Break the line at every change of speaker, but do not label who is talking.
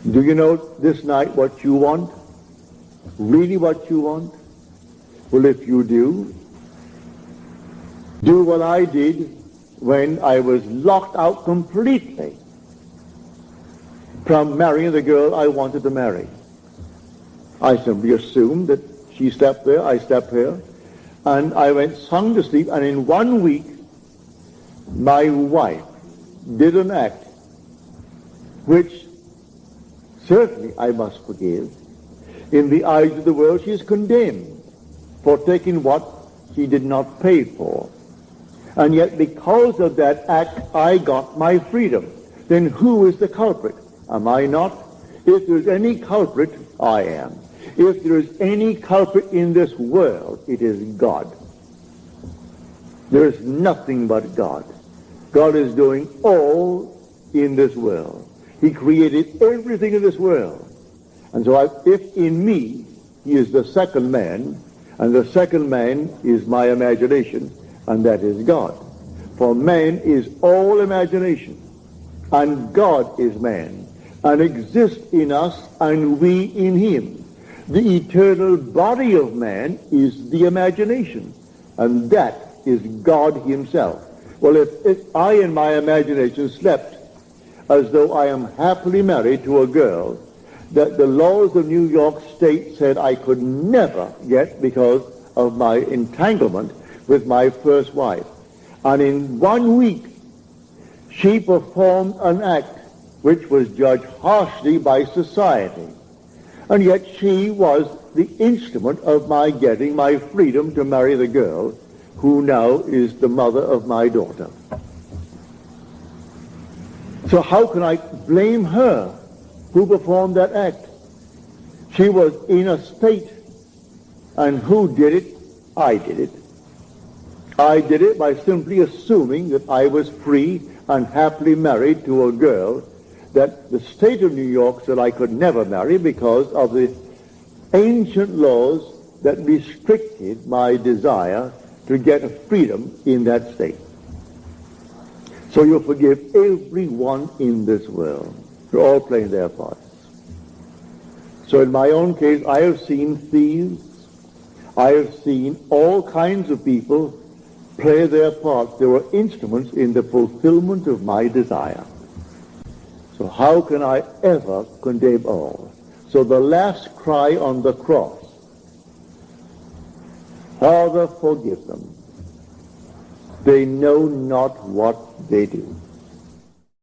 Do you know this night what you want? Really what you want? Well, if you do what I did when I was locked out completely from marrying the girl I wanted to marry. I simply assumed that she slept there, I slept here, and I went sound asleep, and in 1 week, my wife did an act which certainly I must forgive. In the eyes of the world, she is condemned for taking what she did not pay for. And yet, because of that act, I got my freedom. Then who is the culprit? Am I not? If there's any culprit, I am. If there is any culprit in this world, it is God. There is nothing but God. God is doing all in this world. He created everything in this world. And so if in me he is the second man, and the second man is my imagination, and that is God. For man is all imagination, and God is man, and exists in us, and we in him. The eternal body of man is the imagination, and that is God himself. Well, if I in my imagination slept as though I am happily married to a girl that the laws of New York State said I could never get because of my entanglement with my first wife, and in 1 week she performed an act which was judged harshly by society, and yet she was the instrument of my getting my freedom to marry the girl who now is the mother of my daughter. So how can I blame her who performed that act? She was in a state, and who did it? I did it. I did it by simply assuming that I was free and happily married to a girl that the state of New York said I could never marry because of the ancient laws that restricted my desire to get a freedom in that state. So you forgive everyone in this world. They're all playing their parts. So in my own case, I have seen thieves. I have seen all kinds of people play their parts. They were instruments in the fulfillment of my desire. So how can I ever condemn all? So the last cry on the cross, Father, forgive them. They know not what they do.